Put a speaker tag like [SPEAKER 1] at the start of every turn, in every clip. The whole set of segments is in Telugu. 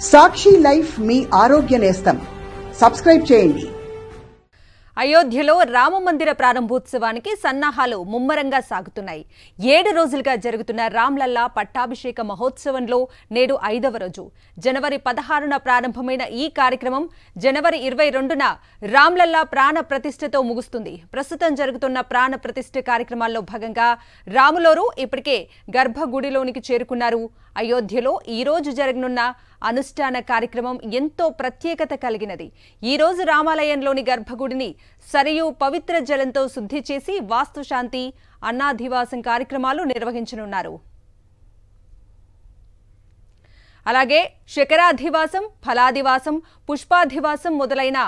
[SPEAKER 1] సాక్షి లైఫ్ మీ ఆరోగ్య నేస్తం. సబ్స్క్రైబ్ చేయండి.
[SPEAKER 2] అయోధ్యలో రామమందిర ప్రారంభోత్సవానికి సన్నాహాలు ముమ్మరంగా సాగుతున్నాయి. 7 రోజులుగా జరుగుతున్న రామ్లల్లా పట్టాభిషేక మహోత్సవంలో నేడు 5వ రోజు. జనవరి 16న ప్రారంభమైన ఈ కార్యక్రమం జనవరి 22న రామ్లల్లా ప్రాణ ప్రతిష్ఠతో ముగుస్తుంది. ప్రస్తుతం జరుగుతున్న ప్రాణ ప్రతిష్ఠ కార్యక్రమాల్లో భాగంగా రాములోరు ఇప్పటికే గర్భగుడిలోనికి చేరుకున్నారు. అయోధ్యలో ఈ రోజు జరగనున్న అనుష్ఠాన కార్యక్రమం ఎంతో ప్రత్యేకత కలిగినది. ఈ రోజు రామాలయంలోని గర్భగుడిని సరియు పవిత్ర జలంతో శుద్ధి చేసి వాస్తుశాంతి, అన్నాధివాసం కార్యక్రమాలు నిర్వహించనున్నారు. అలాగే శకరాధివాసం, ఫలాదివాసం, పుష్పాధివాసం మొదలైన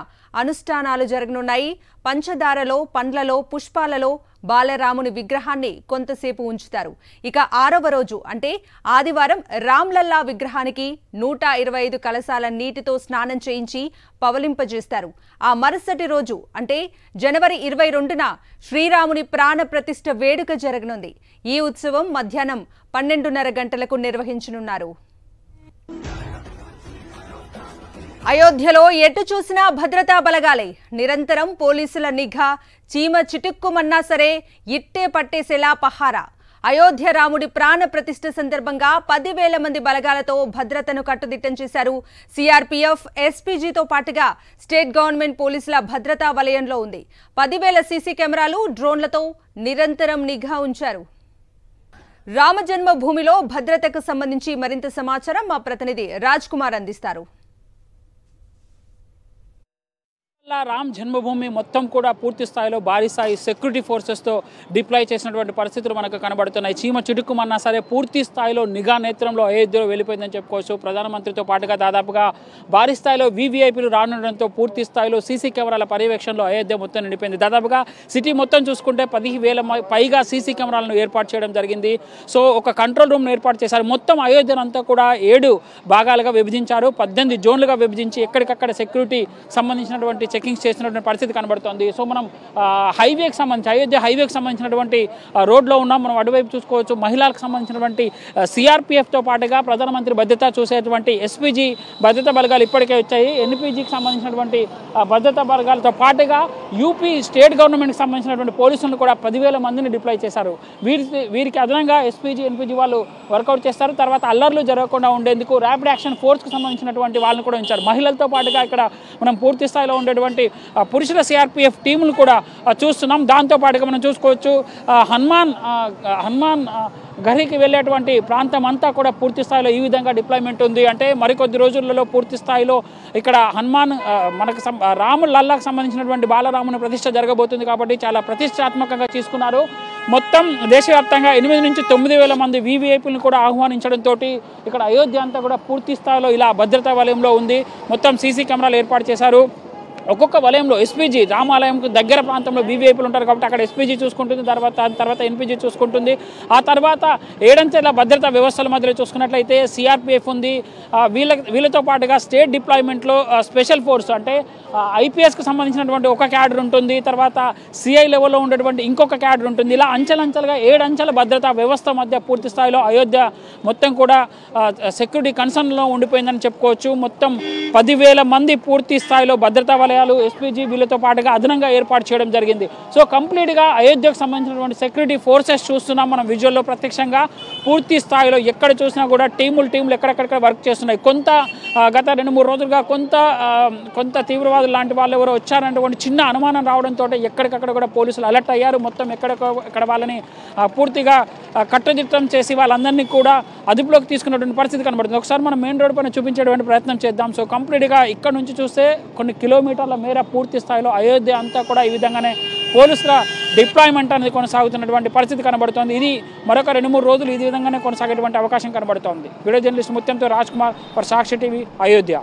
[SPEAKER 2] అనుష్ఠానాలు జరగనున్నాయి. పంచదారలో, పండ్లలో, పుష్పాలలో బాలరాముని విగ్రహాన్ని కొంతసేపు ఉంచుతారు. ఇక 6వ రోజు అంటే ఆదివారం రామ్లల్లా విగ్రహానికి 125 కలశాల నీటితో స్నానం చేయించి పవలింపజేస్తారు. ఆ మరుసటి రోజు అంటే జనవరి 22న శ్రీరాముని ప్రాణ ప్రతిష్ఠ వేడుక జరగనుంది. ఈ ఉత్సవం మధ్యాహ్నం 12:30 గంటలకు నిర్వహించనున్నారు. అయోధ్యలో ఎటు చూసినా భద్రతా బలగాలే. నిరంతరం పోలీసుల నిఘా, చీమ చిటుక్కుమన్నా సరే ఇట్టే పట్టేసేలా పహారా. అయోధ్య రాముడి ప్రాణ ప్రతిష్ఠ సందర్భంగా 10,000 మంది బలగాలతో భద్రతను కట్టుదిట్టం చేశారు. సిఆర్పీఎఫ్, ఎస్పీజీతో పాటుగా స్టేట్ గవర్నమెంట్ పోలీసుల భద్రతా వలయంలో ఉంది. 10,000 సీసీ కెమెరాలు, డ్రోన్లతో నిరంతరం నిఘా ఉంచారు. రామ జన్మభూమిలో భద్రతకు సంబంధించి మరింత సమాచారం మా ప్రతినిధి రాజ్ కుమార్ అందిస్తారు.
[SPEAKER 3] రామ్ జన్మభూమి మొత్తం కూడా పూర్తి స్థాయిలో భారీ స్థాయి సెక్యూరిటీ ఫోర్సెస్తో డిప్లాయ్ చేసినటువంటి పరిస్థితులు మనకు కనబడుతున్నాయి. చీమ చిటుక్కుమన్నా సరే పూర్తి స్థాయిలో నిఘా నేత్రంలో అయోధ్యలో వెళ్ళిపోయిందని చెప్పుకోవచ్చు. ప్రధానమంత్రితో పాటుగా దాదాపుగా భారీ స్థాయిలో వీవీఐపీలు రానుండడంతో పూర్తి స్థాయిలో సీసీ కెమెరాల పర్యవేక్షణలో అయోధ్య మొత్తం నిండిపోయింది. దాదాపుగా సిటీ మొత్తం చూసుకుంటే 10,000 పైగా సీసీ కెమెరాలను ఏర్పాటు చేయడం జరిగింది. సో ఒక కంట్రోల్ రూమ్ను ఏర్పాటు చేశారు. మొత్తం అయోధ్యనంతా కూడా 7 భాగాలుగా విభజించారు. 18 జోన్లుగా విభజించి ఎక్కడికక్కడ సెక్యూరిటీ సంబంధించినటువంటి చెకింగ్స్ చేసినటువంటి పరిస్థితి కనబడుతుంది. సో మనం హైవేకి సంబంధించి అయోధ్య హైవేకి సంబంధించినటువంటి రోడ్లో ఉన్నాం. మనం అటువైపు చూసుకోవచ్చు. మహిళలకు సంబంధించినటువంటి సిఆర్పీఎఫ్తో పాటుగా ప్రధానమంత్రి భద్రత చూసేటువంటి ఎస్పీజీ భద్రతా బలగాలు ఇప్పటికే వచ్చాయి. ఎన్పీజీకి సంబంధించినటువంటి భద్రతా బలగాలతో పాటుగా యూపీ స్టేట్ గవర్నమెంట్కి సంబంధించినటువంటి పోలీసులను కూడా 10,000 మందిని డిప్లాయ్ చేశారు. వీరికి అదనంగా ఎస్పీజీ, ఎన్పీజీ వాళ్ళు వర్కౌట్ చేస్తారు. తర్వాత అల్లర్లు జరగకుండా ఉండేందుకు ర్యాపిడ్ యాక్షన్ ఫోర్స్కి సంబంధించినటువంటి వాళ్ళని కూడా ఉంచారు. మహిళలతో పాటుగా ఇక్కడ మనం పూర్తి స్థాయిలో ఉండేటువంటి పురుషుల సిఆర్పీఎఫ్ టీములు కూడా చూస్తున్నాం. దాంతోపాటుగా మనం చూసుకోవచ్చు హనుమాన్ గరికి వెళ్ళేటువంటి ప్రాంతం అంతా కూడా పూర్తి స్థాయిలో ఈ విధంగా డిప్లాయ్మెంట్ ఉంది. అంటే మరికొద్ది రోజులలో పూర్తి స్థాయిలో ఇక్కడ మనకు రాములల్లాకు సంబంధించినటువంటి బాలరాముని ప్రతిష్ఠ జరగబోతుంది కాబట్టి చాలా ప్రతిష్టాత్మకంగా తీసుకున్నారు. మొత్తం దేశవ్యాప్తంగా 8 నుంచి 9,000 మంది వీవీఐపీలను కూడా ఆహ్వానించడంతో ఇక్కడ అయోధ్య అంతా కూడా పూర్తి స్థాయిలో ఇలా భద్రతా వలయంలో ఉంది. మొత్తం సీసీ కెమెరాలు ఏర్పాటు చేశారు. ఒక్కొక్క వలయంలో ఎస్పీజీ, రామాలయంకు దగ్గర ప్రాంతంలో వీవీఐపీలు ఉంటారు కాబట్టి అక్కడ ఎస్పీజీ చూసుకుంటుంది, తర్వాత ఎన్పీజీ చూసుకుంటుంది. ఆ తర్వాత 7 అంచెల భద్రతా వ్యవస్థల మధ్యలో చూసుకున్నట్లయితే సిఆర్పీఎఫ్ ఉంది. వీళ్ళతో పాటుగా స్టేట్ డిప్లాయ్మెంట్లో స్పెషల్ ఫోర్స్ అంటే ఐపీఎస్కి సంబంధించినటువంటి ఒక క్యాడర్ ఉంటుంది. తర్వాత సిఐ లెవెల్లో ఉండేటువంటి ఇంకొక క్యాడర్ ఉంటుంది. ఇలా అంచెలంచెలుగా 7 అంచెల భద్రతా వ్యవస్థ మధ్య పూర్తి స్థాయిలో అయోధ్య మొత్తం కూడా సెక్యూరిటీ కన్సర్న్లో ఉండిపోయిందని చెప్పుకోవచ్చు. మొత్తం 10,000 మంది పూర్తి స్థాయిలో భద్రతా వలయాలు, ఎస్పీజీ వీళ్ళతో పాటుగా అదనంగా ఏర్పాటు చేయడం జరిగింది. సో కంప్లీట్గా అయోధ్యకు సంబంధించినటువంటి సెక్యూరిటీ ఫోర్సెస్ చూస్తున్నాం మనం విజువల్లో ప్రత్యక్షంగా. పూర్తి స్థాయిలో ఎక్కడ చూసినా కూడా టీములు ఎక్కడెక్కడ వర్క్ చేస్తున్నాయి. గత 2-3 రోజులుగా కొంత తీవ్రవాదులు లాంటి వాళ్ళు ఎవరో వచ్చారనేటువంటి చిన్న అనుమానం రావడంతో ఎక్కడికక్కడ కూడా పోలీసులు అలర్ట్ అయ్యారు. మొత్తం ఎక్కడ వాళ్ళని పూర్తిగా కట్టుదిట్టం చేసి వాళ్ళందరినీ కూడా అదుపులోకి తీసుకున్నటువంటి పరిస్థితి కనబడుతుంది. ఒకసారి మనం మెయిన్ రోడ్ పైన చూపించేటువంటి ప్రయత్నం చేద్దాం. సో కంప్లీట్గా ఇక్కడ నుంచి చూస్తే కొన్ని కిలోమీటర్ల మేర పూర్తి స్థాయిలో అయోధ్య అంతా కూడా ఈ విధంగానే పోలీసుల డిప్లాయ్మెంట్ అనేది కొనసాగుతున్నటువంటి పరిస్థితి కనబడుతోంది. ఇది మరొక 2-3 రోజులు ఈ విధంగానే కొనసాగేటువంటి అవకాశం కనబడుతోంది. వీడియో జర్నలిస్ట్ ముత్యంతో రాజ్ కుమార్ ఫర్ సాక్షి టీవీ, అయోధ్య.